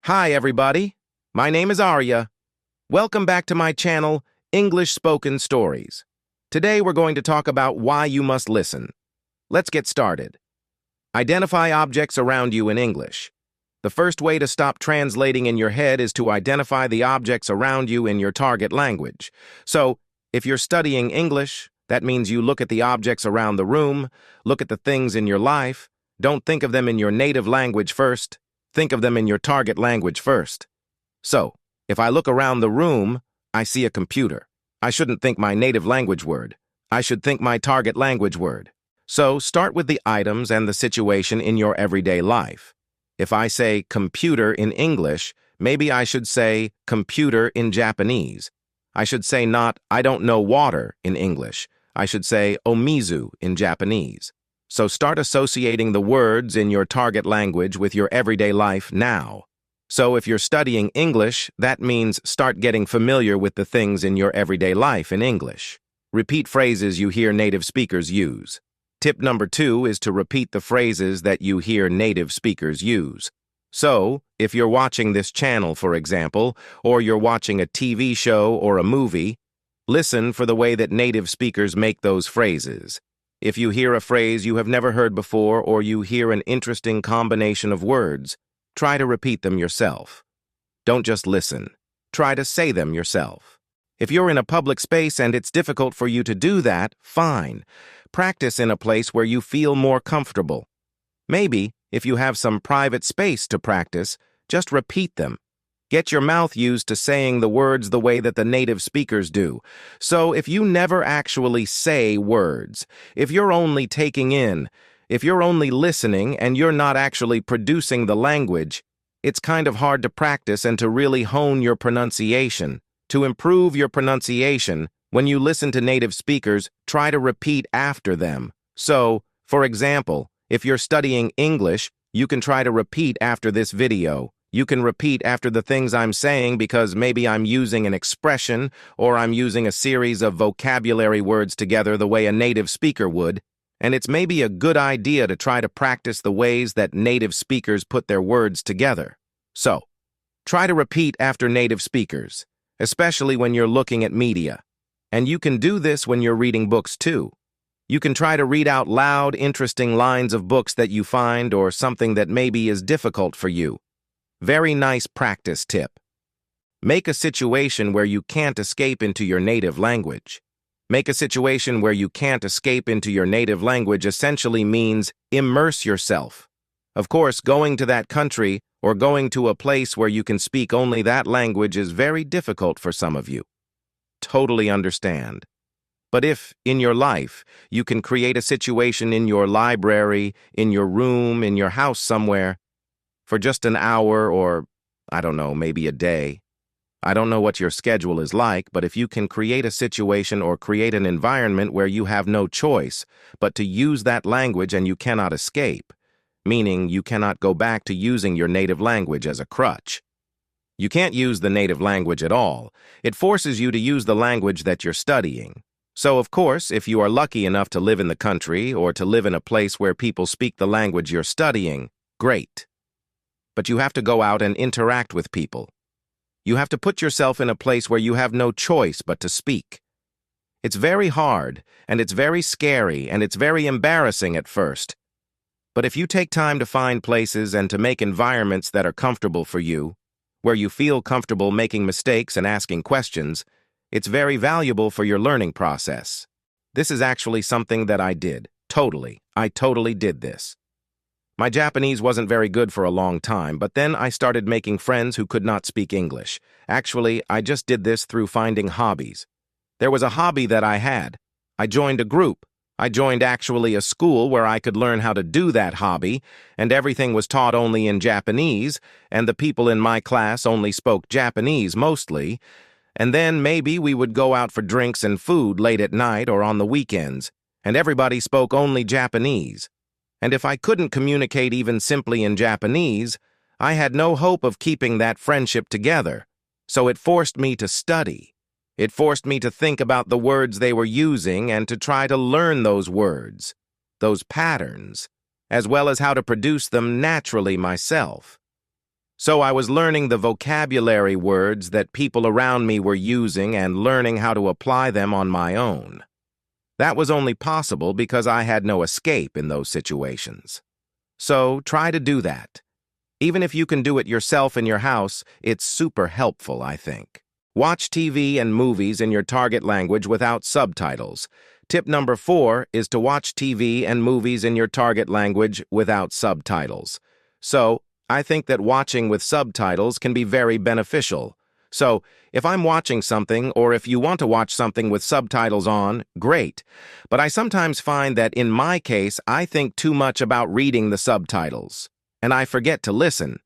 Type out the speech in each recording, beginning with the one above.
Hi, everybody. My name is Arya. Welcome back to my channel, English Spoken Stories. Today we're going to talk about why you must listen. Let's get started. Identify objects around you in English. The first way to stop translating in your head is to identify the objects around you in your target language. So, if you're studying English, that means you look at the objects around the room, look at the things in your life. Don't think of them in your native language first. Think of them in your target language first. So, if I look around the room, I see a computer. I shouldn't think my native language word. I should think my target language word. So, start with the items and the situation in your everyday life. If I say computer in English, maybe I should say computer in Japanese. I should say not I don't know water in English. I should say omizu in Japanese. So start associating the words in your target language with your everyday life now. So if you're studying English, that means start getting familiar with the things in your everyday life in English. Repeat phrases you hear native speakers use. Tip number 2 is to repeat the phrases that you hear native speakers use. So, if you're watching this channel, for example, or you're watching a TV show or a movie, listen for the way that native speakers make those phrases. If you hear a phrase you have never heard before or you hear an interesting combination of words, try to repeat them yourself. Don't just listen. Try to say them yourself. If you're in a public space and it's difficult for you to do that, fine. Practice in a place where you feel more comfortable. Maybe, if you have some private space to practice, just repeat them. Get your mouth used to saying the words the way that the native speakers do. So if you never actually say words, if you're only taking in, if you're only listening and you're not actually producing the language, it's kind of hard to practice and to really hone your pronunciation. To improve your pronunciation, when you listen to native speakers, try to repeat after them. So, for example, if you're studying English, you can try to repeat after this video. You can repeat after the things I'm saying because maybe I'm using an expression or I'm using a series of vocabulary words together the way a native speaker would, and it's maybe a good idea to try to practice the ways that native speakers put their words together. So, try to repeat after native speakers, especially when you're looking at media. And you can do this when you're reading books too. You can try to read out loud, interesting lines of books that you find or something that maybe is difficult for you. Very nice practice tip. Make a situation where you can't escape into your native language. Make a situation where you can't escape into your native language essentially means immerse yourself. Of course, going to that country or going to a place where you can speak only that language is very difficult for some of you. Totally understand. But if, in your life, you can create a situation in your library, in your room, in your house somewhere, for just an hour or, I don't know, maybe a day. I don't know what your schedule is like, but if you can create a situation or create an environment where you have no choice but to use that language and you cannot escape, meaning you cannot go back to using your native language as a crutch. You can't use the native language at all. It forces you to use the language that you're studying. So, of course, if you are lucky enough to live in the country or to live in a place where people speak the language you're studying, great. But you have to go out and interact with people. You have to put yourself in a place where you have no choice but to speak. It's very hard, and it's very scary, and it's very embarrassing at first. But if you take time to find places and to make environments that are comfortable for you, where you feel comfortable making mistakes and asking questions, it's very valuable for your learning process. This is actually something that I did. I totally did this. My Japanese wasn't very good for a long time, but then I started making friends who could not speak English. Actually, I just did this through finding hobbies. There was a hobby that I had. I joined a group. I joined actually a school where I could learn how to do that hobby, and everything was taught only in Japanese, and the people in my class only spoke Japanese mostly, and then maybe we would go out for drinks and food late at night or on the weekends, and everybody spoke only Japanese. And if I couldn't communicate even simply in Japanese, I had no hope of keeping that friendship together. So it forced me to study. It forced me to think about the words they were using and to try to learn those words, those patterns, as well as how to produce them naturally myself. So I was learning the vocabulary words that people around me were using and learning how to apply them on my own. That was only possible because I had no escape in those situations. So try to do that. Even if you can do it yourself in your house, it's super helpful, I think. Watch TV and movies in your target language without subtitles. Tip number 4 is to watch TV and movies in your target language without subtitles. So, I think that watching with subtitles can be very beneficial. So, if I'm watching something, or if you want to watch something with subtitles on, great. But I sometimes find that in my case, I think too much about reading the subtitles, and I forget to listen.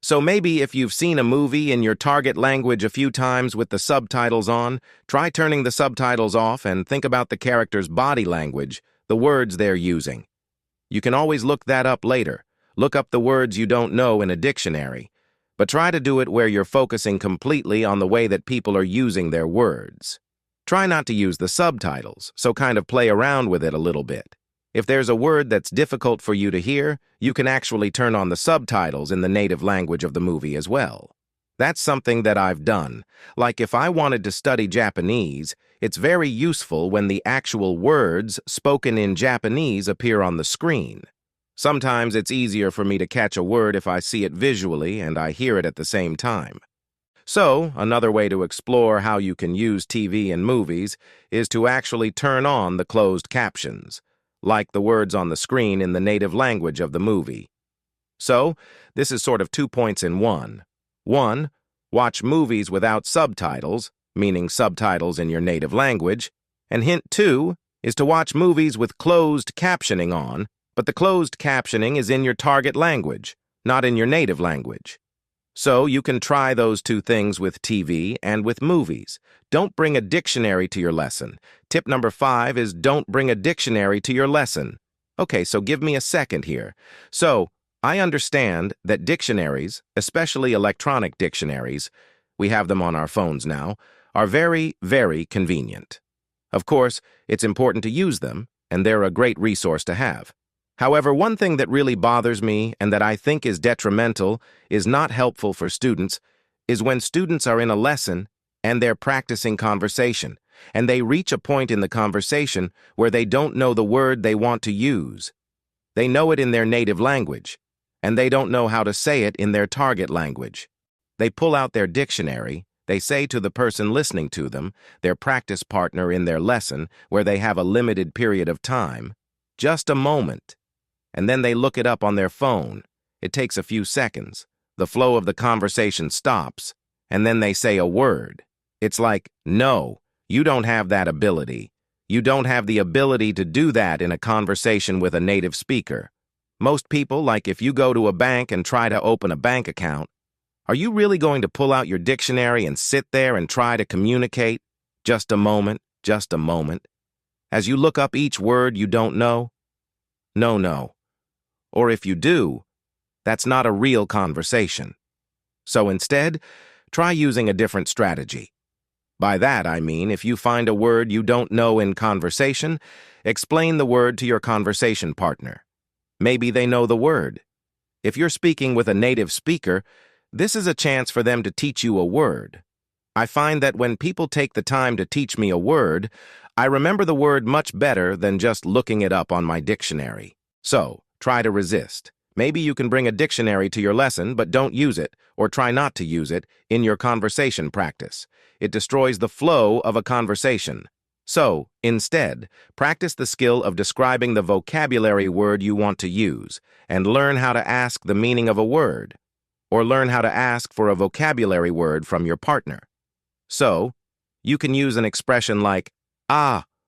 So maybe if you've seen a movie in your target language a few times with the subtitles on, try turning the subtitles off and think about the character's body language, the words they're using. You can always look that up later. Look up the words you don't know in a dictionary. But try to do it where you're focusing completely on the way that people are using their words. Try not to use the subtitles, so kind of play around with it a little bit. If there's a word that's difficult for you to hear, you can actually turn on the subtitles in the native language of the movie as well. That's something that I've done. Like if I wanted to study Japanese, it's very useful when the actual words spoken in Japanese appear on the screen. Sometimes it's easier for me to catch a word if I see it visually and I hear it at the same time. So, another way to explore how you can use TV and movies is to actually turn on the closed captions, like the words on the screen in the native language of the movie. So, this is sort of 2 points in one. 1. Watch movies without subtitles, meaning subtitles in your native language. And hint 2 is to watch movies with closed captioning on, but the closed captioning is in your target language, not in your native language. So you can try those 2 things with TV and with movies. Don't bring a dictionary to your lesson. Tip number 5 is don't bring a dictionary to your lesson. Okay, so give me a second here. So, I understand that dictionaries, especially electronic dictionaries, we have them on our phones now, are very, very convenient. Of course, it's important to use them, and they're a great resource to have. However, one thing that really bothers me and that I think is detrimental, is not helpful for students, is when students are in a lesson and they're practicing conversation, and they reach a point in the conversation where they don't know the word they want to use. They know it in their native language, and they don't know how to say it in their target language. They pull out their dictionary, they say to the person listening to them, their practice partner in their lesson, where they have a limited period of time, just a moment. And then they look it up on their phone. It takes a few seconds. The flow of the conversation stops, and then they say a word. It's like, no, you don't have that ability. You don't have the ability to do that in a conversation with a native speaker. Most people, like if you go to a bank and try to open a bank account, are you really going to pull out your dictionary and sit there and try to communicate? Just a moment, just a moment. As you look up each word you don't know? No. Or if you do, that's not a real conversation. So instead, try using a different strategy. By that I mean, if you find a word you don't know in conversation, explain the word to your conversation partner. Maybe they know the word. If you're speaking with a native speaker, this is a chance for them to teach you a word. I find that when people take the time to teach me a word, I remember the word much better than just looking it up on my dictionary. So, try to resist. Maybe you can bring a dictionary to your lesson, but don't use it, or try not to use it, in your conversation practice. It destroys the flow of a conversation. So, instead, practice the skill of describing the vocabulary word you want to use, and learn how to ask the meaning of a word, or learn how to ask for a vocabulary word from your partner. So, you can use an expression like,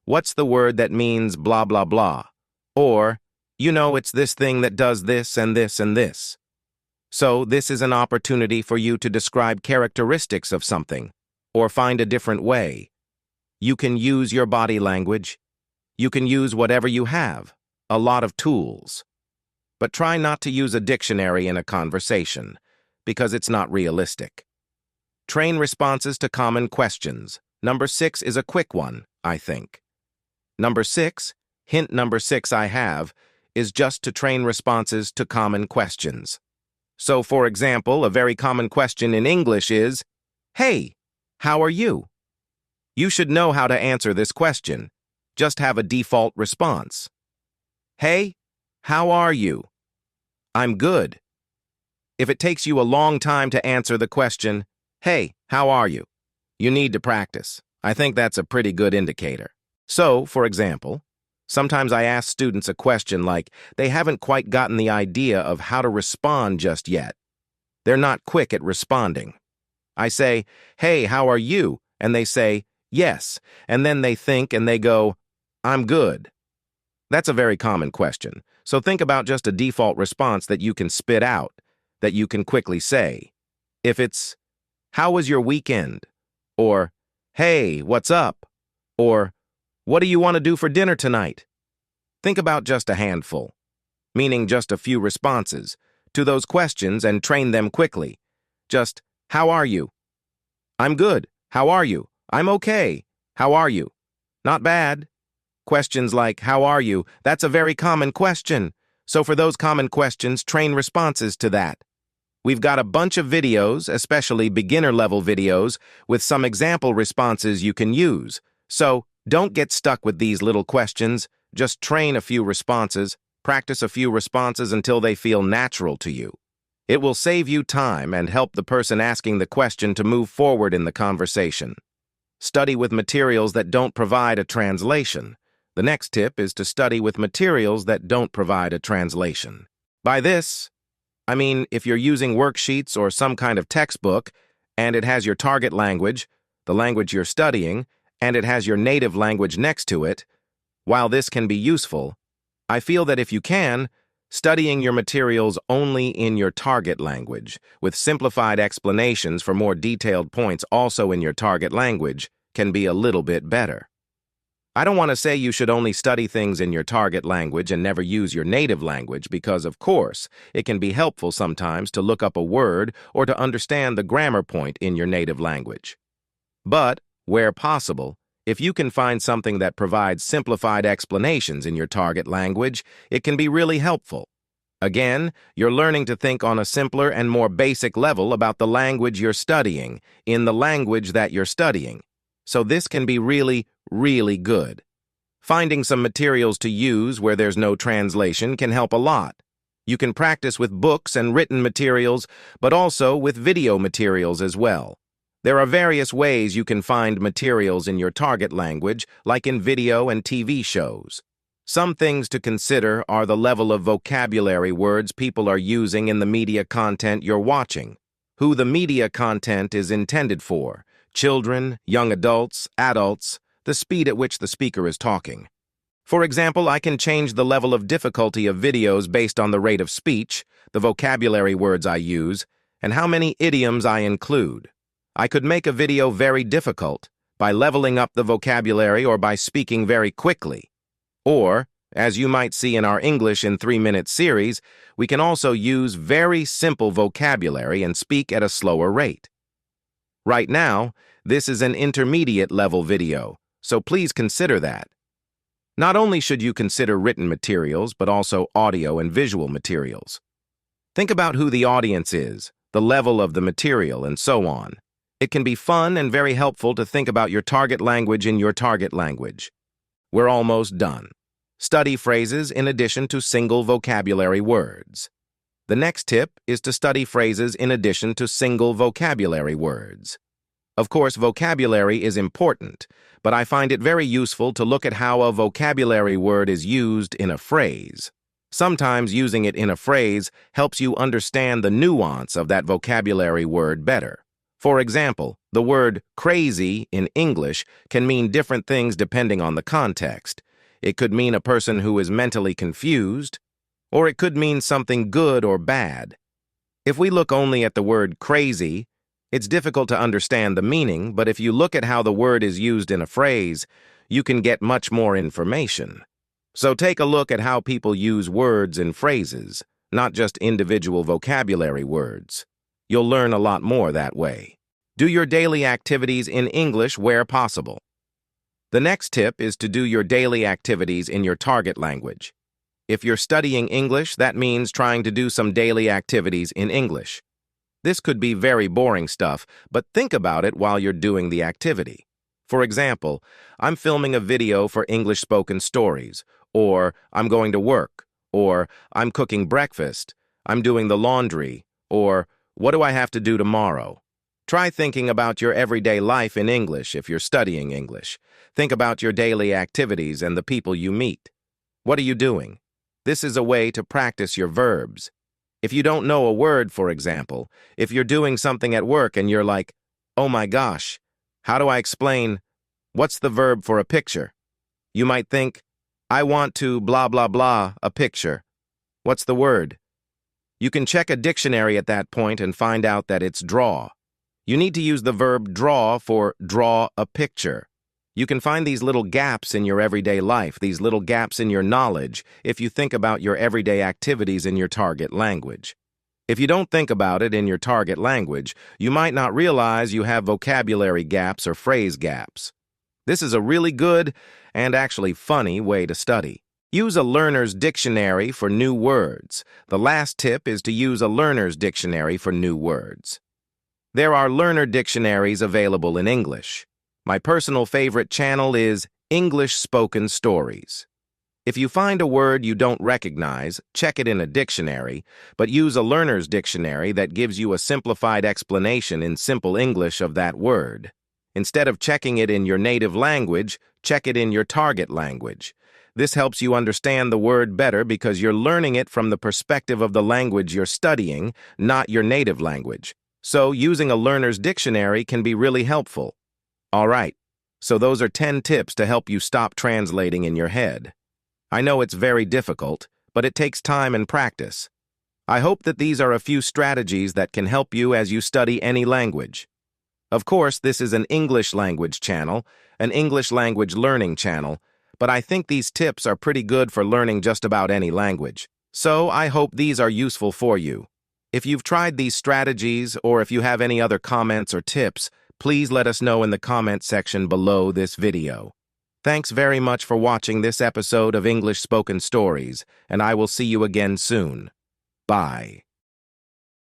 what's the word that means blah blah blah, or, you know, it's this thing that does this and this and this. So this is an opportunity for you to describe characteristics of something, or find a different way. You can use your body language. You can use whatever you have, a lot of tools. But try not to use a dictionary in a conversation, because it's not realistic. Train responses to common questions. Number 6 is a quick one, I think. Number 6, hint number 6 I have, is just to train responses to common questions. So, for example, a very common question in English is, "Hey, how are you?" You should know how to answer this question. Just have a default response. "Hey, how are you?" "I'm good." If it takes you a long time to answer the question, "Hey, how are you?" you need to practice. I think that's a pretty good indicator. So, for example, sometimes I ask students a question like they haven't quite gotten the idea of how to respond just yet. They're not quick at responding. I say, "Hey, how are you?" And they say, "Yes." And then they think and they go, "I'm good." That's a very common question. So think about just a default response that you can spit out, that you can quickly say. If it's, "How was your weekend?" Or, "Hey, what's up?" Or, "What do you want to do for dinner tonight?" Think about just a handful, meaning just a few responses, to those questions and train them quickly. Just, "How are you?" "I'm good." "How are you?" "I'm okay." "How are you?" "Not bad." Questions like, "How are you?" That's a very common question. So for those common questions, train responses to that. We've got a bunch of videos, especially beginner-level videos, with some example responses you can use. So don't get stuck with these little questions. Just train a few responses, practice a few responses until they feel natural to you. It will save you time and help the person asking the question to move forward in the conversation. Study with materials that don't provide a translation. The next tip is to study with materials that don't provide a translation. By this, I mean, if you're using worksheets or some kind of textbook, and it has your target language, the language you're studying, and it has your native language next to it, while this can be useful, I feel that if you can, studying your materials only in your target language, with simplified explanations for more detailed points also in your target language, can be a little bit better. I don't want to say you should only study things in your target language and never use your native language because, of course, it can be helpful sometimes to look up a word or to understand the grammar point in your native language. But, where possible, if you can find something that provides simplified explanations in your target language, it can be really helpful. Again, you're learning to think on a simpler and more basic level about the language you're studying, in the language that you're studying. So this can be really, really good. Finding some materials to use where there's no translation can help a lot. You can practice with books and written materials, but also with video materials as well. There are various ways you can find materials in your target language, like in video and TV shows. Some things to consider are the level of vocabulary words people are using in the media content you're watching, who the media content is intended for, children, young adults, adults, the speed at which the speaker is talking. For example, I can change the level of difficulty of videos based on the rate of speech, the vocabulary words I use, and how many idioms I include. I could make a video very difficult by leveling up the vocabulary or by speaking very quickly. Or, as you might see in our English in 3-minute series, we can also use very simple vocabulary and speak at a slower rate. Right now, this is an intermediate level video, so please consider that. Not only should you consider written materials, but also audio and visual materials. Think about who the audience is, the level of the material, and so on. It can be fun and very helpful to think about your target language in your target language. We're almost done. Study phrases in addition to single vocabulary words. The next tip is to study phrases in addition to single vocabulary words. Of course, vocabulary is important, but I find it very useful to look at how a vocabulary word is used in a phrase. Sometimes using it in a phrase helps you understand the nuance of that vocabulary word better. For example, the word crazy in English can mean different things depending on the context. It could mean a person who is mentally confused, or it could mean something good or bad. If we look only at the word crazy, it's difficult to understand the meaning, but if you look at how the word is used in a phrase, you can get much more information. So take a look at how people use words in phrases, not just individual vocabulary words. You'll learn a lot more that way. Do your daily activities in English where possible. The next tip is to do your daily activities in your target language. If you're studying English, that means trying to do some daily activities in English. This could be very boring stuff, but think about it while you're doing the activity. For example, I'm filming a video for English spoken stories, or I'm going to work, or I'm cooking breakfast, I'm doing the laundry, or what do I have to do tomorrow? Try thinking about your everyday life in English if you're studying English. Think about your daily activities and the people you meet. What are you doing? This is a way to practice your verbs. If you don't know a word, for example, if you're doing something at work and you're like, oh my gosh, how do I explain, what's the verb for a picture? You might think, I want to blah blah blah a picture. What's the word? You can check a dictionary at that point and find out that it's draw. You need to use the verb draw for draw a picture. You can find these little gaps in your everyday life, these little gaps in your knowledge, if you think about your everyday activities in your target language. If you don't think about it in your target language, you might not realize you have vocabulary gaps or phrase gaps. This is a really good and actually funny way to study. Use a learner's dictionary for new words. The last tip is to use a learner's dictionary for new words. There are learner dictionaries available in English. My personal favorite channel is English Spoken Stories. If you find a word you don't recognize, check it in a dictionary, but use a learner's dictionary that gives you a simplified explanation in simple English of that word. Instead of checking it in your native language, check it in your target language. This helps you understand the word better because you're learning it from the perspective of the language you're studying, not your native language. So using a learner's dictionary can be really helpful. All right, so those are 10 tips to help you stop translating in your head. I know it's very difficult, but it takes time and practice. I hope that these are a few strategies that can help you as you study any language. Of course, this is an English language channel, an English language learning channel, but I think these tips are pretty good for learning just about any language. So I hope these are useful for you. If you've tried these strategies or if you have any other comments or tips, please let us know in the comment section below this video. Thanks very much for watching this episode of English Spoken Stories, and I will see you again soon. Bye.